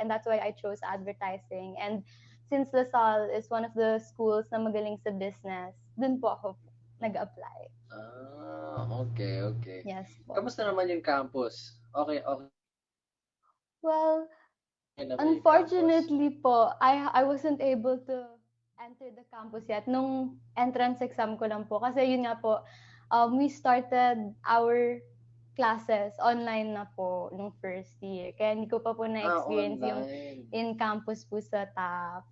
and that's why I chose advertising. And since LaSalle is one of the schools na magaling sa business, dun po ako nag-apply. Okay. Yes po. Kamusta naman yung campus? Okay Well, naman yung campus. unfortunately po, I wasn't able to enter the campus yet. Nung entrance exam ko lang po. Kasi yun nga po, we started our classes online na po nung first year. Kaya hindi ko pa po na-experience yung Online. in-campus po sa TAF.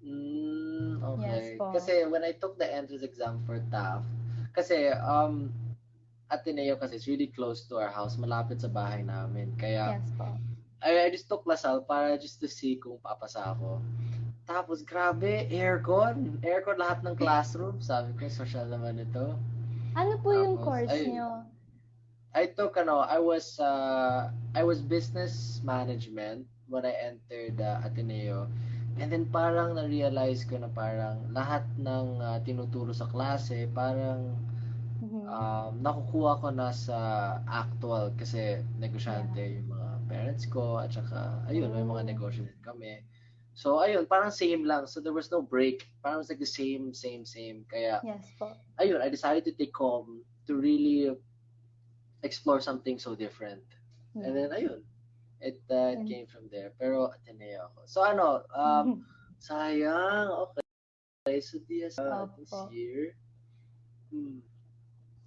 Yes Okay. po. Kasi when I took the entrance exam for TAF, kasi Ateneo kasi it's really close to our house, malapit sa bahay namin. Kaya Yes po. I just took LaSalle para just to see kung papasa ako. Tapos grabe, aircon. Aircon lahat ng classroom. Sabi ko, social naman ito. Ano po yung Tapos, course nyo? I was business management when I entered Ateneo. And then parang na-realize ko na parang lahat ng tinuturo sa klase, parang nakukuha ko na sa actual kasi negosyante yung mga parents ko at saka ayun, may mga negosyo din kami. So ayun, parang same lang. So there was no break. Parang it was like the same. Kaya Yes po. ayun, I decided to take home to really explore something so different. Yeah. And then ayun, it came from there. Pero Ateneo ako. So ano, sayang. Okay. So this year.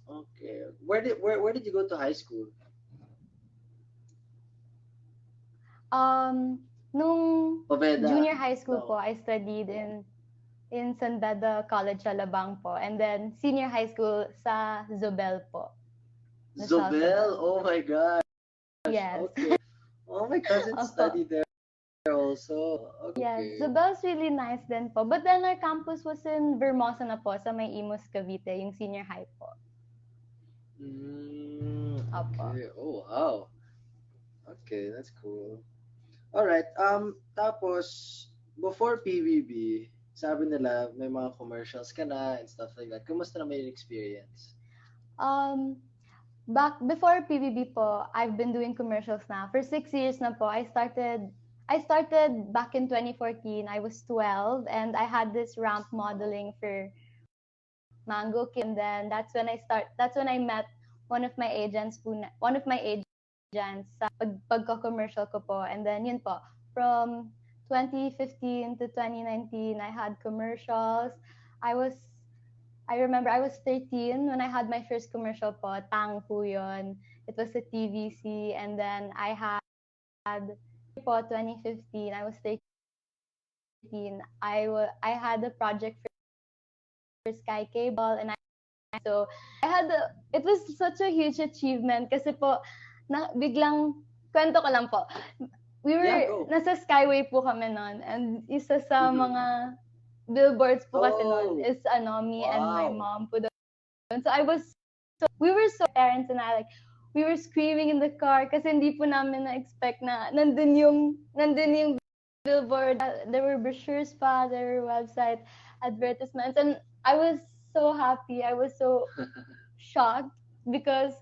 Okay. Where did you go to high school? Nung Poveda. junior high school No. po, I studied in San Beda College, Alabang po. And then senior high school sa Zobel po. Zobel? Oh my gosh. Yes. Okay. Oh, my cousin studied there also. Okay. Yes, Zobel's really nice din po. But then our campus was in Vermosa na po, sa May Imus, Cavite, yung senior high po. Okay. Oh, wow. Okay, that's cool. Alright, tapos, before PBB, sabi nila, may mga commercials ka na and stuff like that. Kumusta naman yung experience? Back before PBB po, I've been doing commercials na. For 6 years na po, I started back in 2014. I was 12 and I had this ramp modeling for Mango King. And then that's when I met one of my agents sa pagko-commercial ko po. And then yun po, from 2015 to 2019, I had commercials. I remember I was 13 when I had my first commercial po, Tang po yun. It was a TVC. And then I had po 2015, I was 13. I had a project for Sky Cable, and it was such a huge achievement kasi po, biglang, kwento ko lang po. Nasa Skyway po kami noon, and isa sa mga billboards po kasi noon is me and my mom po doon. So we were so parents and I we were screaming in the car kasi hindi po namin na-expect na nandun yung billboard. There were brochures pa, there were website advertisements, and I was so happy. I was so shocked because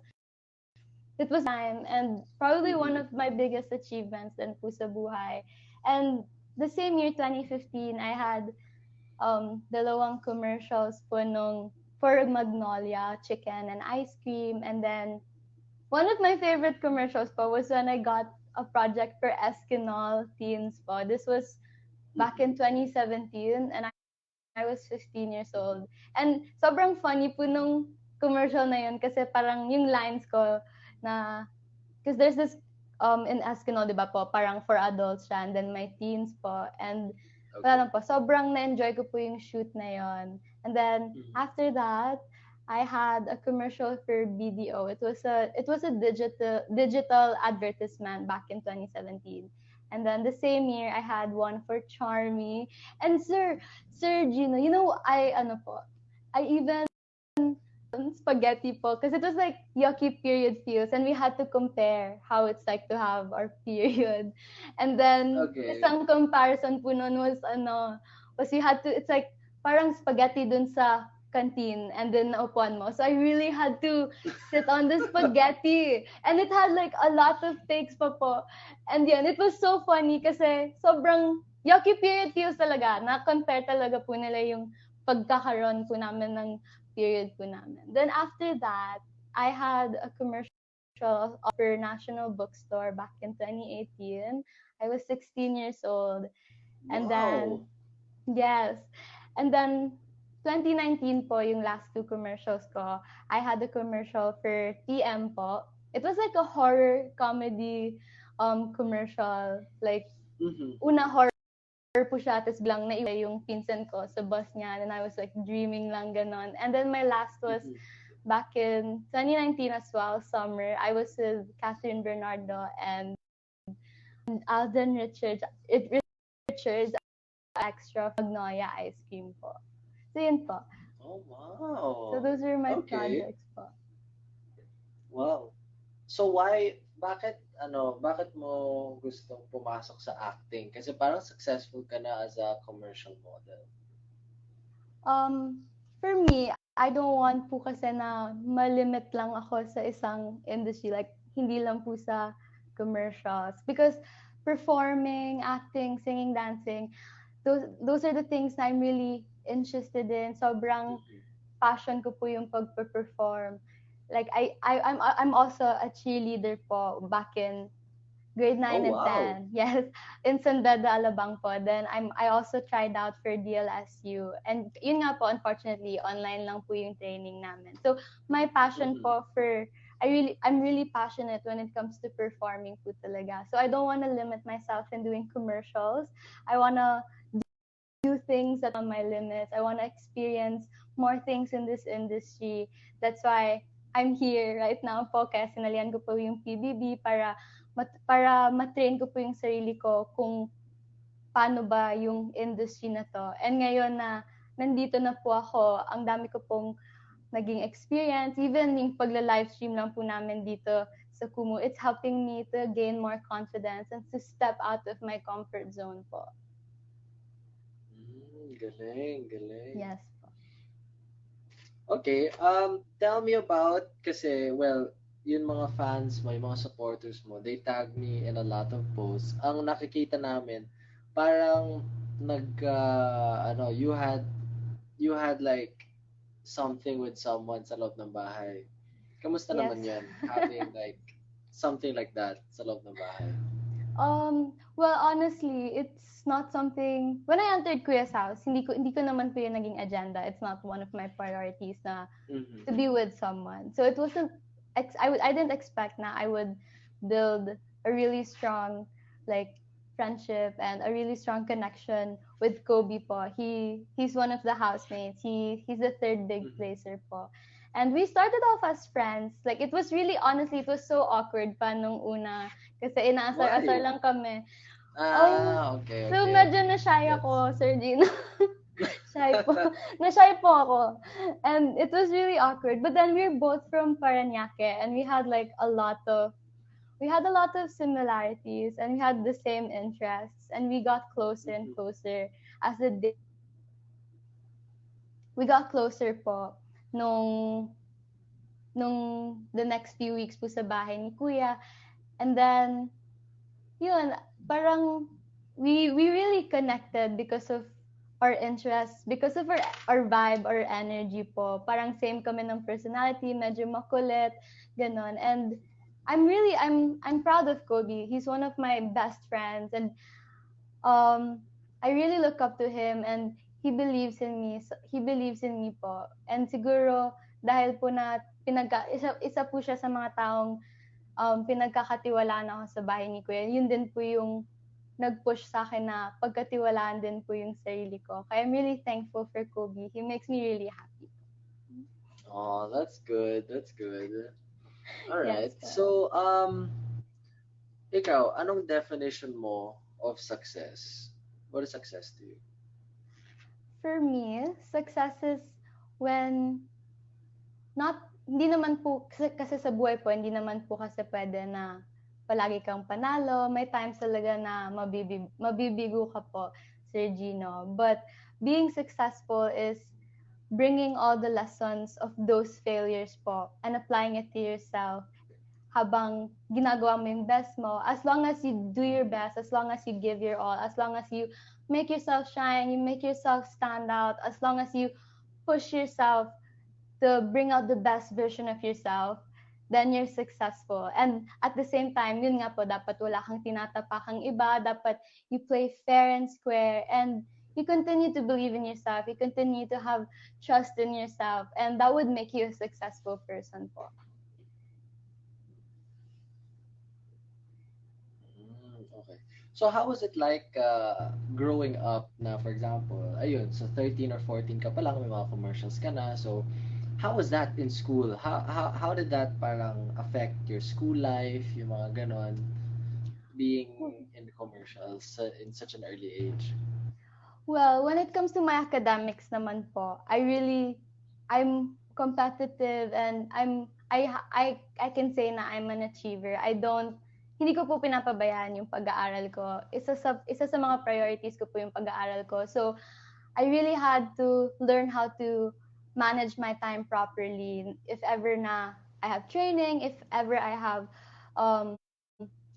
it was time and probably one of my biggest achievements din po sa buhay. And the same year, 2015, I had dalawang commercials po for Magnolia Chicken and ice cream. And then one of my favorite commercials po was when I got a project for Eskinol Teens po. This was back in 2017 and I was 15 years old. And sobrang funny po nung commercial na yun kasi parang yung lines ko na, because there's this in Eskinol, di ba po, parang for adults siya, and then my teens po. And wala lang po, sobrang na-enjoy ko po yung shoot na yon. And then after that, I had a commercial for BDO. It was a digital advertisement back in 2017. And then the same year, I had one for Charmy. And Sir Gino, you know, I even spaghetti po because it was like yucky period feels, and we had to compare how it's like to have our period. And then isang comparison po nun was we had to, it's like parang spaghetti dun sa canteen and then naupuan mo. So I really had to sit on the spaghetti. And it had like a lot of takes pa po. And yun, it was so funny kasi sobrang yucky period feels talaga. Na-compare talaga po nila yung pagkakaroon po namin ng period po namin. Then after that, I had a commercial for National Bookstore back in 2018. I was 16 years old. And then, yes. And then, 2019 po, yung last two commercials ko, I had a commercial for TM po. It was like a horror comedy commercial. Like, una horror po siya, tapos biglang naiwan yung pinsan ko sa bus niya, and I was like dreaming lang ganon. And then my last was back in 2019 as well, summer. I was with Catherine Bernardo and Alden Richards extra Magnolia ice cream po. So yun po. Oh, wow. So those are my projects po. Wow. So bakit mo gustong pumasok sa acting? Kasi parang successful ka na as a commercial model. For me, I don't want po kasi na malimit lang ako sa isang industry, like hindi lang po sa commercials, because performing, acting, singing, dancing, those are the things na I'm really interested in. Sobrang passion ko po yung pagpe-perform. Like I'm also a cheerleader po back in grade 9 and 10. Yes, in San Beda, Alabang po. Then I also tried out for DLSU. And yun nga po, unfortunately, online lang po yung training namin. So my passion po for I'm really passionate when it comes to performing po talaga. So I don't want to limit myself in doing commercials. I want to do things that are on my limits. I want to experience more things in this industry. That's why I'm here right now po, kaya sinalihan ko po yung PBB para matrain ko po yung sarili ko kung paano ba yung industry na to. And ngayon na nandito na po ako, ang dami ko pong naging experience. Even yung pagla-livestream lang po namin dito sa Kumu, it's helping me to gain more confidence and to step out of my comfort zone po. Galing. Yes. Okay, tell me about, kasi, well, yun mga fans mo, yung mga supporters mo, they tag me in a lot of posts. Ang nakikita namin, parang you had like something with someone sa loob ng bahay. Kamusta naman yan? Having like something like that sa loob ng bahay. Well, honestly, it's not something. When I entered Kuya's house, hindi ko naman po yung naging agenda. It's not one of my priorities na to be with someone. So it wasn't. I didn't expect na I would build a really strong like friendship and a really strong connection with Kobe po. He's one of the housemates. He's the third big placer po. And we started off as friends. Like, it was really, honestly, it was so awkward pa nung una. Kasi inaasar-asar lang kami. Okay. So, medyo na-shy ako, Sir Gino. Na-shy po ako. And it was really awkward. But then we're both from Parañaque. And we had like a lot of similarities. And we had the same interests. And we got closer and closer as the day. We got closer po nung the next few weeks po sa bahay ni Kuya. And then, yun, parang we really connected because of our interests, because of our vibe, our energy po. Parang same kami ng personality, medyo makulit, ganon. And I'm proud of Kobe. He's one of my best friends. And I really look up to him, and he believes in me. He believes in me po. And siguro, dahil po na isa po siya sa mga taong pinagkakatiwalaan ako sa bahay ni Kuya. Yun din po yung nag-push sa akin na pagkatiwalaan din po yung sarili ko. Kaya I'm really thankful for Kobe. He makes me really happy. Oh, that's good. All right. Yes, so, ikaw, anong definition mo of success? What is success to you? For me, success is when hindi naman po, kasi sa buhay po, hindi naman po kasi pwede na palagi kang panalo. May times talaga na mabibigo ka po, Sir Gino. But being successful is bringing all the lessons of those failures po and applying it to yourself habang ginagawa mo yung best mo, as long as you do your best, as long as you give your all, as long as you make yourself shine, you make yourself stand out, as long as you push yourself to bring out the best version of yourself, then you're successful. And at the same time, yun nga po, dapat wala kang tinatapakang iba, dapat you play fair and square, and you continue to believe in yourself, you continue to have trust in yourself, and that would make you a successful person po. Okay. So how was it like growing up na, for example, ayun, so 13 or 14 ka pa lang, may mga commercials ka na. So how was that in school? How did that parang affect your school life, yung mga ganon, being in commercials in such an early age? Well, when it comes to my academics naman po, I'm competitive, and I can say na I'm an achiever. Hindi ko po pinapabayaan yung pag-aaral ko. Isa sa mga priorities ko po yung pag-aaral ko. So, I really had to learn how to manage my time properly. If ever na I have training, if ever I have an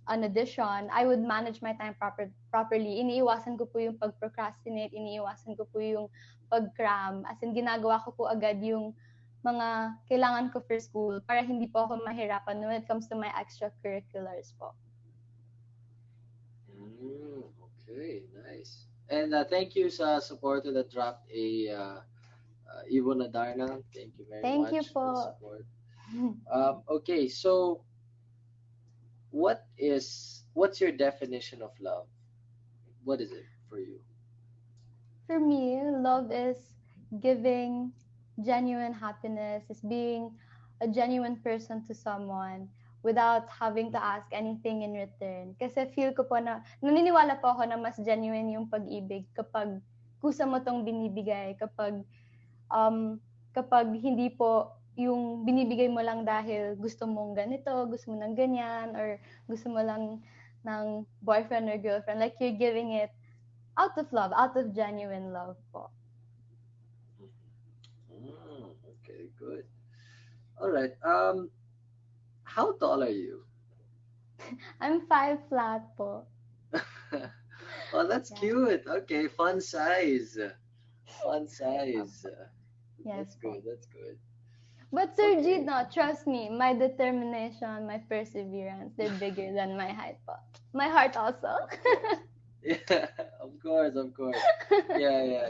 audition, I would manage my time properly. Iniiwasan ko po yung pag-procrastinate, iniiwasan ko po yung pag-cram. As in, ginagawa ko po agad yung mga kailangan ko for school para hindi po ako mahirapan when it comes to my extracurriculars po. Okay, nice. And thank you sa supporter that dropped a Ivo Nadarna. Thank you very much you po. for the support. Okay, so what's your definition of love? What is it for you? For me, love is giving genuine happiness, is being a genuine person to someone without having to ask anything in return. Kasi feel ko po na, naniniwala po ako na mas genuine yung pag-ibig kapag kusa mo tong binibigay, kapag hindi po yung binibigay mo lang dahil gusto mong ganito, gusto mo ng ganyan, or gusto mo lang ng boyfriend or girlfriend. Like, you're giving it out of love, out of genuine love po. Okay, good. All right. How tall are you? I'm 5 flat po. Oh, that's cute. Okay, fun size. Fun size. Yes, That's good. That's good. But Sir Gino, trust me, my determination, my perseverance, they're bigger than my height po. My heart also. Yeah, of course, of course. Yeah.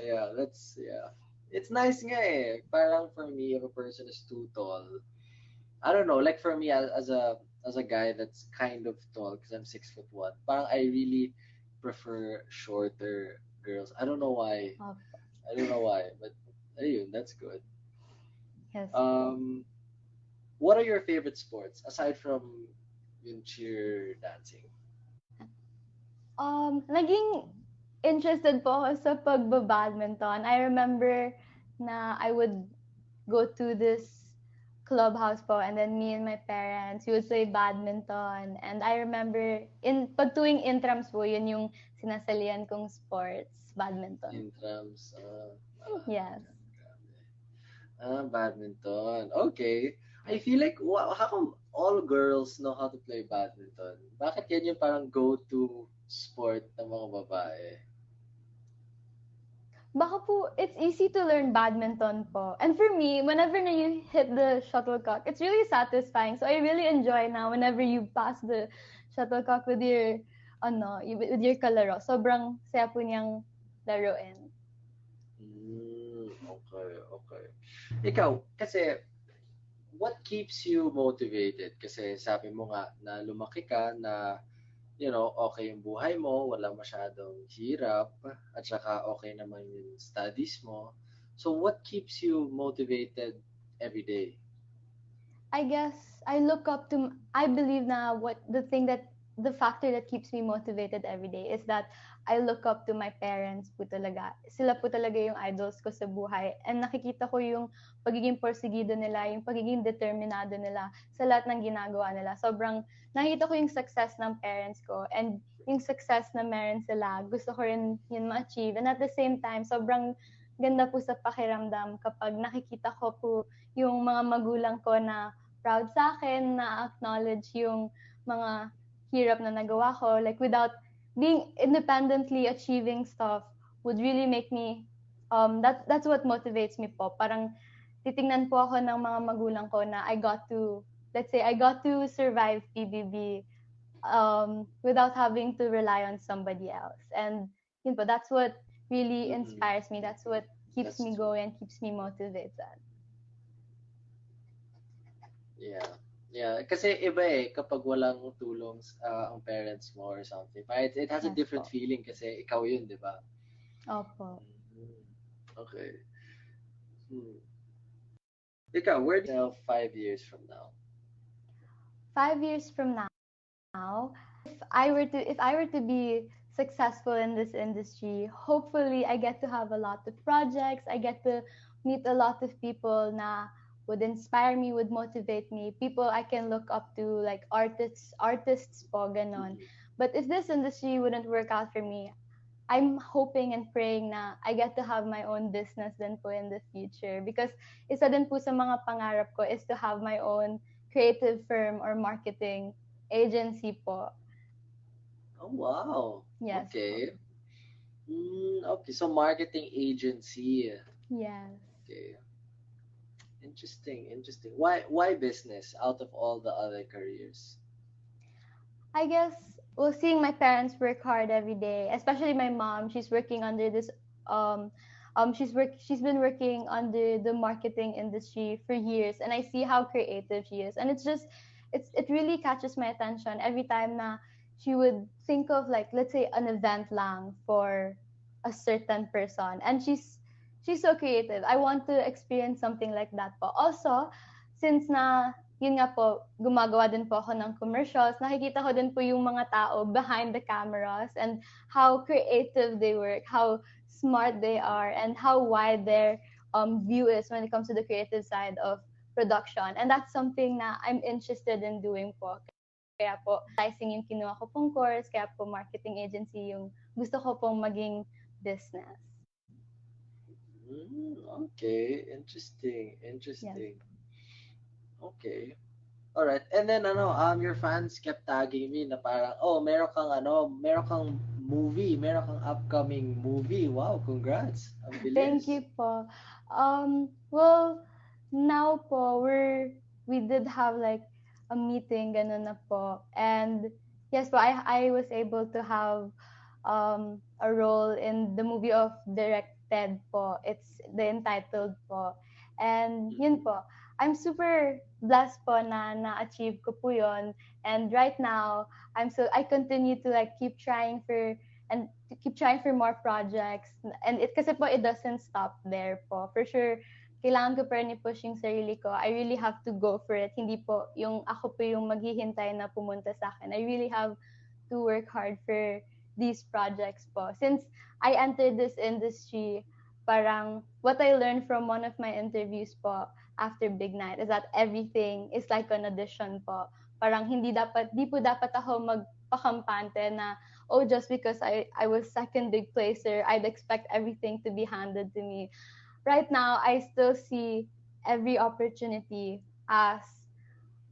It's nice nga eh. Parang for me, if a person is too tall, I don't know, like for me as a guy that's kind of tall because I'm 6'1", parang I really prefer shorter girls. I don't know why. I don't know why, but ayun, that's good. Yes. What are your favorite sports aside from yung cheer dancing? Naging interested po ako sa pagba-badminton. I remember na I would go to this clubhouse po, and then me and my parents, we would play badminton. And I remember, pag tuwing intrams po, yun yung sinasalian kong sports, badminton. Intrams? Yes. Badminton. Okay. I feel like, wow, how come all girls know how to play badminton? Bakit yan yung parang go-to sport ng mga babae? Baka po, it's easy to learn badminton po. And for me, whenever na you hit the shuttlecock, it's really satisfying. So I really enjoy now whenever you pass the shuttlecock with your kalaro. Sobrang saya po niyang laruin. Okay. Ikaw, kasi what keeps you motivated? Kasi sabi mo nga na lumaki ka na okay yung buhay mo, wala masyadong hirap, at saka okay naman yung studies mo. So what keeps you motivated every day? I guess I believe na the factor that keeps me motivated every day is that I look up to my parents po talaga. Sila po talaga yung idols ko sa buhay. And nakikita ko yung pagiging porsigido nila, yung pagiging determinado nila sa lahat ng ginagawa nila. Sobrang nakikita ko yung success ng parents ko, and yung success na meron sila, gusto ko rin yun ma-achieve. And at the same time, sobrang ganda po sa pakiramdam kapag nakikita ko po yung mga magulang ko na proud sa akin, na acknowledge yung mga hirap na nagawa ko. Like, without being independently achieving stuff would really make me, that's what motivates me po. Parang titingnan po ako ng mga magulang ko na let's say, I got to survive PBB without having to rely on somebody else. And yun po, that's what really inspires me. That's what keeps me going and keeps me motivated. Yeah. Yeah, kasi iba kapag walang tulong ang parents mo or something. It has a different feeling kasi ikaw yun, di ba? Opo. Okay. Ikaw, where do you 5 years from now? 5 years from now, if I were to be successful in this industry, hopefully I get to have a lot of projects. I get to meet a lot of people na would inspire me, would motivate me, people I can look up to, like artists po, ganon. But if this industry wouldn't work out for me, I'm hoping and praying na I get to have my own business din po in the future. Because isa din po sa mga pangarap ko is to have my own creative firm or marketing agency po. Oh, wow. Yes. Okay. Okay, so marketing agency. Yes. Okay. Interesting. Why business out of all the other careers? I guess, well, seeing my parents work hard every day, especially my mom, she's working under this she's been working under the marketing industry for years, and I see how creative she is, and it really catches my attention every time na she would think of, like, let's say an event lang for a certain person, and she's so creative. I want to experience something like that po. Also, since na yun nga po, gumagawa din po ako ng commercials, nakikita ko din po yung mga tao behind the cameras and how creative they work, how smart they are, and how wide their view is when it comes to the creative side of production. And that's something na I'm interested in doing po. Kaya po, advertising yung kinuha ko pong course, kaya po marketing agency yung gusto ko pong maging business. Okay, interesting. Yes. Okay. All right. And then your fans kept tagging me na parang, oh, meron kang movie, meron kang upcoming movie. Wow, congrats. Ang bilis. Thank you po. Well, now po we did have like a meeting, ganun na po. And yes po, I was able to have a role in the movie of directed po. It's the entitled po. And yun po, I'm super blessed po na na-achieve ko po yun. And right now, I continue to like keep trying for more projects. And kasi po, it doesn't stop there po. For sure, kailangan ko pa rin i-push yung sarili ko. I really have to go for it. Hindi po yung ako po yung maghihintay na pumunta sa akin. I really have to work hard for these projects po. Since I entered this industry, parang what I learned from one of my interviews po after Big Night is that everything is like an audition po. Parang di po dapat ako magpakampante na, oh, just because I was second big placer, I'd expect everything to be handed to me. Right now, I still see every opportunity as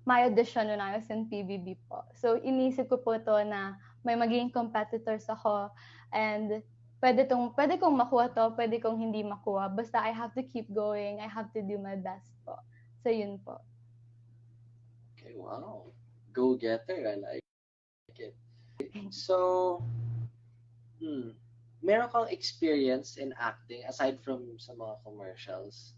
my audition when I was in PBB po. So, inisip ko po to na may magiging competitors ako, and pwede kong makuha to, pwede kong hindi makuha. Basta I have to keep going. I have to do my best po. So, yun po. Okay, wow. Go-getter. I like it. So, meron kang experience in acting aside from sa mga commercials?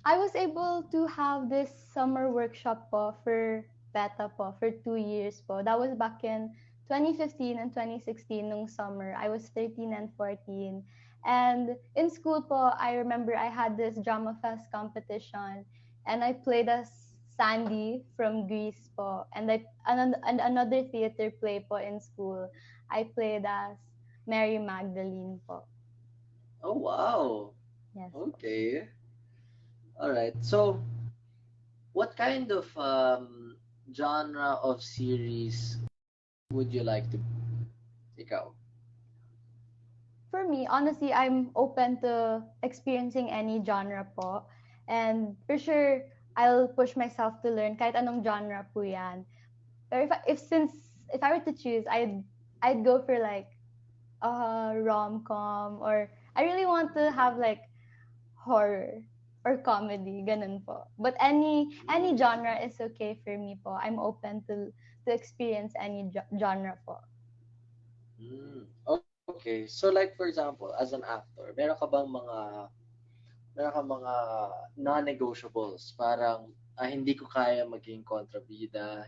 I was able to have this summer workshop po for Beta po for 2 years po. That was back in 2015 and 2016 nung summer. I was 13 and 14. And in school po, I remember I had this drama fest competition, and I played as Sandy from Greece po. And another theater play po in school, I played as Mary Magdalene po. Oh, wow. Yes. Okay. All right. So, what kind of genre of series would you like to be? Ikaw? for me, honestly, I'm open to experiencing any genre po. And for sure, I'll push myself to learn kahit anong genre po yan. Pero if I were to choose, I'd go for like a rom-com, or I really want to have like horror or comedy, ganun po. But any genre is okay for me po. I'm open to experience any genre po. Okay. So like for example, as an actor, meron ka mga non-negotiables? Parang hindi ko kaya maging kontrabida.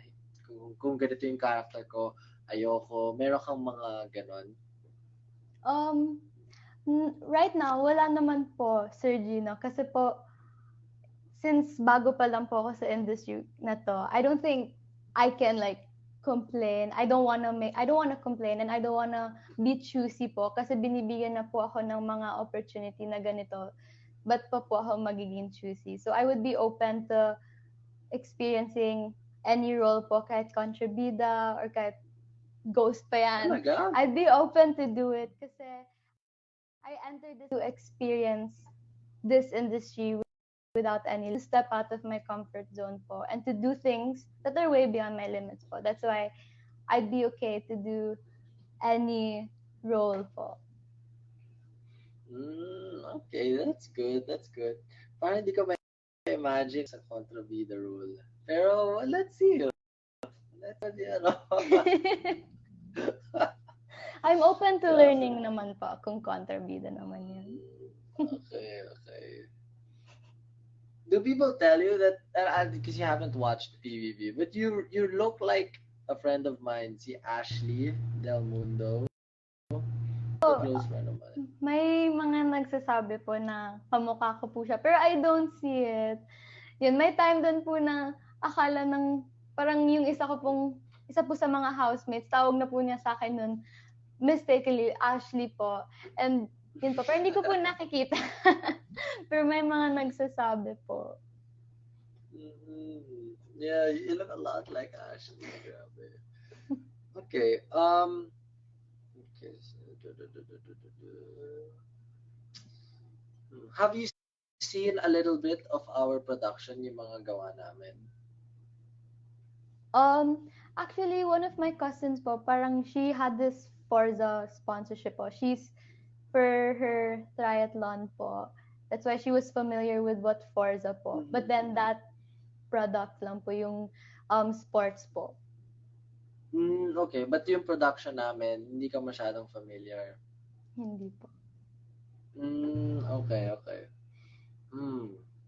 Kung ganito yung character ko, ayoko. Meron kang mga ganon? Um, right now, wala naman po, Sir Gino. Kasi po, since bago pa lang po ako sa industry na to, I don't think I can like complain. I don't wanna complain, and I don't wanna be choosy po kasi binibigyan na po ako ng mga opportunity na ganito. Ba't pa po ako magiging choosy? So I would be open to experiencing any role po, kahit kontrabida or kahit ghost pa yan. Talaga? I'd be open to do it kasi I entered this to experience this industry without any, to step out of my comfort zone po and to do things that are way beyond my limits po. That's why I'd be okay to do any role po. Okay, that's good. That's good. Parang hindi ko ma-imagine sa kontrabida role. Pero let's see. Let's see, I'm open to learning naman po kung kontrabida naman yan. Okay. Do people tell you that, because you haven't watched PBB, but you look like a friend of mine, si Ashley Del Mundo. A close friend of mine. May mga nagsasabi po na kamukha ko po siya, pero I don't see it. Yun, may time doon po na akala ng, parang yung isa po sa mga housemates, tawag na po niya sa akin nun, mistakenly, Ashley po. And yun po, pero hindi ko po nakikita. Pero may mga nagsasabi po. Yeah, you look a lot like Ashley. Grabe. Okay. Okay. Have you seen a little bit of our production, yung mga gawa namin? Actually, one of my cousins po, parang she had this Forza sponsorship po. She's for her triathlon po. That's why she was familiar with what Forza po. But then that product lang po yung sports po. Okay, but yung production namin, hindi ka masyadong familiar. Hindi po. Okay.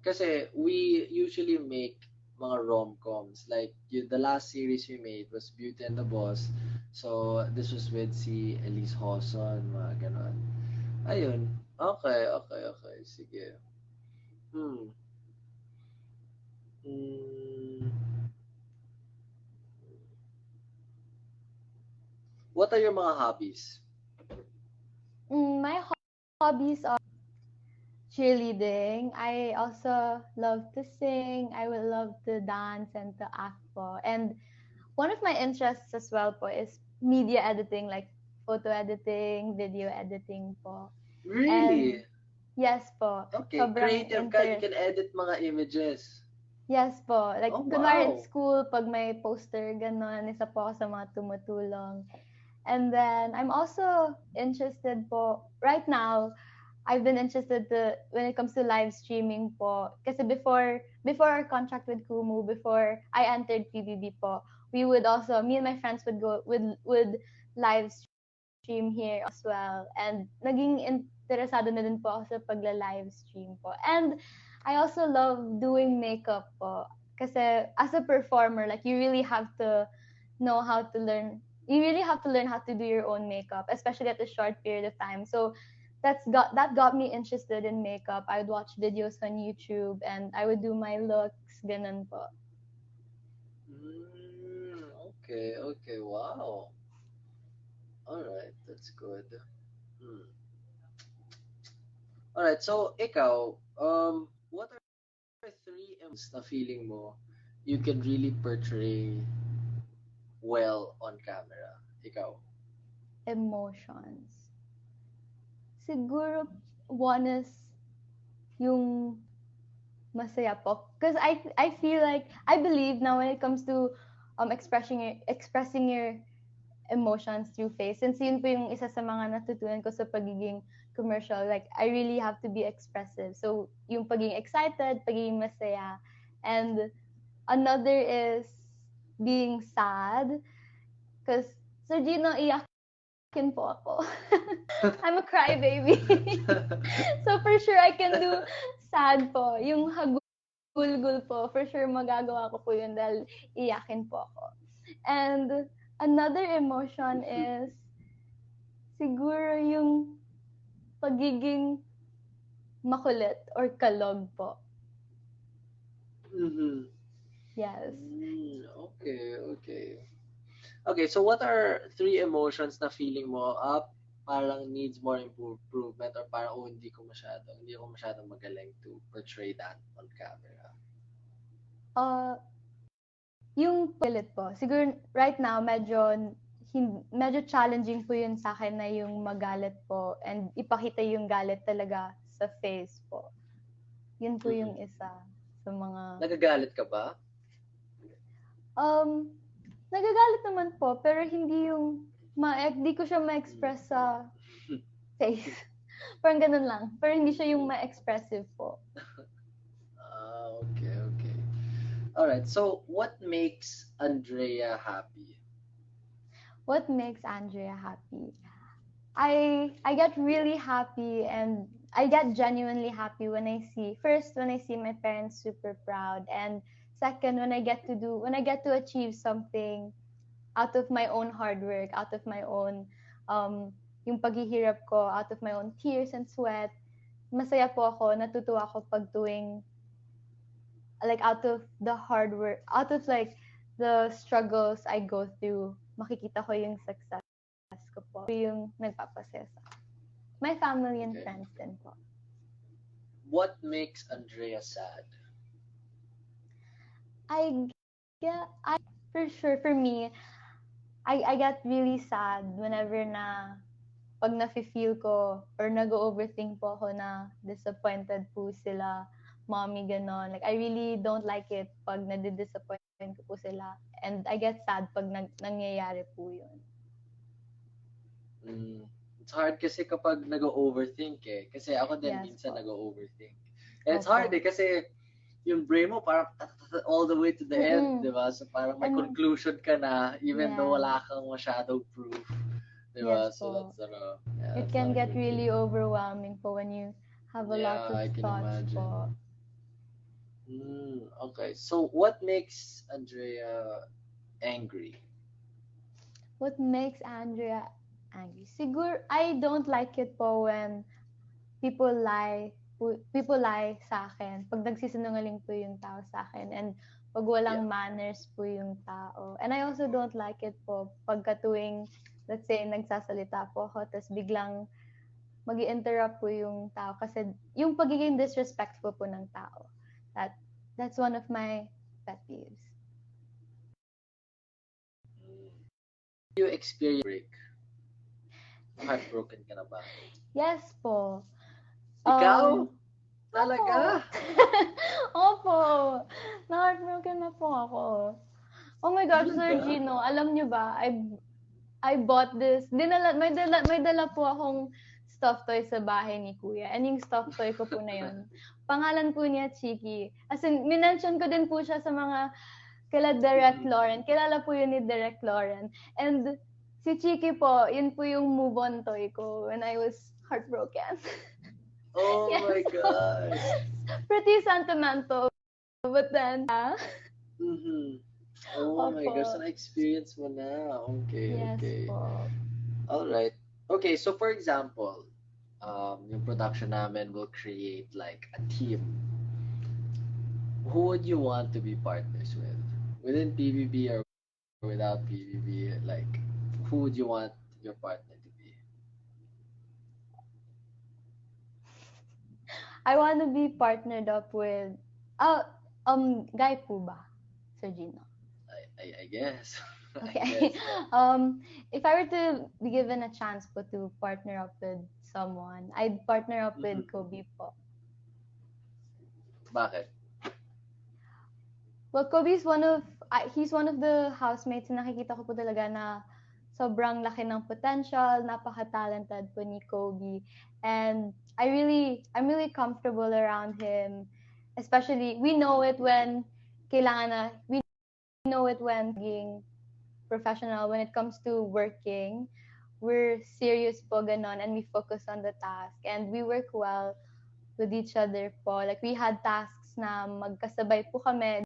Kasi we usually make mga rom-coms. Like the last series we made was Beauty and the Boss. So this was with si Elise Hoson, mga ganon. Ayun. Okay. Sige. What are your mga hobbies? My hobbies are cheerleading. I also love to sing. I would love to dance and to act po. And one of my interests as well po is media editing, like photo editing, video editing po. Really? And, yes po. Okay, creative ka. You can edit mga images. Yes po. Like, kunwari at Wow. school, pag may poster, gano'n, isa po ako sa mga tumutulong. And then, I'm also interested po, right now, I've been interested when it comes to live streaming po. Kasi before our contract with Kumu, before I entered PBB po, me and my friends would live stream here as well. And naging interesado na din po ako sa pagla-live stream po. And I also love doing makeup po. Kasi as a performer, like, you really have to know how to learn. You really have to learn how to do your own makeup, especially at a short period of time. So that got me interested in makeup. I would watch videos on YouTube and I would do my looks, ganun po. Okay, wow. Alright, that's good. Alright, so ikaw, what are 3 emotions na feeling mo you can really portray well on camera? Ikaw. Emotions. Siguro, one is yung masaya po. Because I feel like, I believe now when it comes to expressing your emotions through face. Since yun po yung isa sa mga natutunan ko sa pagiging commercial. Like, I really have to be expressive. So, yung pagiging excited, pagiging masaya. And another is being sad. Because, Sir Gino, iyakin po ako. I'm a crybaby. So, for sure, I can do sad po. Yung hagulgul po, for sure, magagawa ko po yun dahil iyakin po ako. And another emotion is siguro yung pagiging makulit or kalog po. Mm-hmm. Yes. Okay. Okay, so what are three emotions na feeling mo parang needs more improvement or parang hindi ko masyadong magaling to portray that on camera? Yung galit po. Siguro right now medyo challenging po yun sa akin na yung magalit po and ipakita yung galit talaga sa face po. Yun po yung isa sa mga... Nagagalit ka ba? Nagagalit naman po, pero hindi yung di ko siya ma-express sa face. Parang ganun lang. Pero hindi siya yung ma-expressive po. Okay. Alright, so what makes Andrea happy? What makes Andrea happy? I get really happy and I get genuinely happy when I see my parents super proud, and second when I get to achieve something out of my own hard work, out of my own yung paghihirap ko, out of my own tears and sweat. Masaya po ako, natutuwa ako pag tuwing like out of the hard work, out of like the struggles I go through, makikita ko yung success ko po. Yung nagpapasaya sa my family and friends din po. What makes Andrea sad? For sure, for me, I get really sad whenever pag nafe-feel ko or nag-overthink po ako na disappointed po sila, mommy, ganon. Like, I really don't like it pag nadi-disappoint ko po sila. And I get sad pag nangyayari po yun. It's hard kasi kapag nag-overthink eh. Kasi ako din minsan nag-overthink. And it's hard kasi yung brain mo parang all the way to the end, di ba? So parang may conclusion ka na even though wala kang masyadong proof. Diba? Yes, so that's it can get really overwhelming po when you have a lot of thoughts po. Okay. So what makes Andrea angry? What makes Andrea angry? Siguro, I don't like it po when people lie sa akin. Pag nagsisinungaling po yung tao sa akin and pag walang manners po yung tao. And I also don't like it po pagka tuwing, let's say, nagsasalita po ako tapos biglang mag-i-interrupt po yung tao kasi yung pagiging disrespectful po ng tao. That's one of my pet peeves. You experience break? Heartbroken ka na ba? Yes po. Ikaw? Talaga? Opo. Na-heartbroken na po ako. Oh my gosh, Sir Gino, alam niyo ba, I bought this. May dala po akong stuffed toy sa bahay ni Kuya. And yung stuffed toy ko po na yun, pangalan po niya Chiki. As in, minention ko din po siya sa mga kila Derek Lauren. Kilala po yun ni Derek Lauren. And si Chiki po, yun po yung move on toy ko when I was heartbroken. Oh my gosh. Pretty sentimental. But then, Oh my gosh, na-experience mo na. Okay. Po. Alright. Okay, so for example, yung production namin will create like a team. Who would you want to be partners with? Within PBB or without PBB? Like, who would you want your partner to be? I want to be partnered up with, guy po ba, Sir Gino? I guess. Okay. Yes. If I were to be given a chance po to partner up with someone, I'd partner up with Mhm. Kobe po. Bakit? Well, he's one of the housemates na nakikita ko po talaga na sobrang laki ng potential, napaka-talented po ni Kobe. And I'm really comfortable around him. Especially, we know it when we know it when being professional, when it comes to working. We're serious po ganon and we focus on the task and we work well with each other po. Like we had tasks na magkasabay po kami,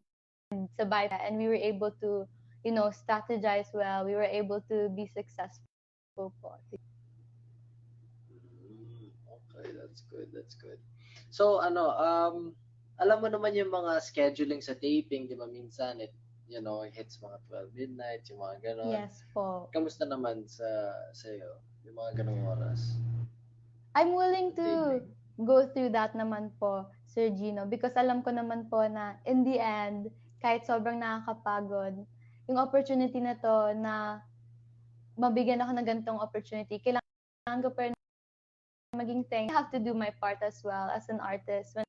sabay and we were able to, strategize well. We were able to be successful po. Okay, that's good, that's good. So, alam mo naman yung mga scheduling sa taping, di ba, minsan, it hits mga 12 midnight, yung mga ganon. Yes po. Kamusta naman sa'yo, yung mga ganong oras? I'm willing Sa to taping. go through that naman po, Sir Gino, because alam ko naman po na in the end, kahit sobrang nakakapagod, yung opportunity na to na mabigyan ako ng ganitong opportunity, kailangan ko pa rin maging thankful. I have to do my part as well as an artist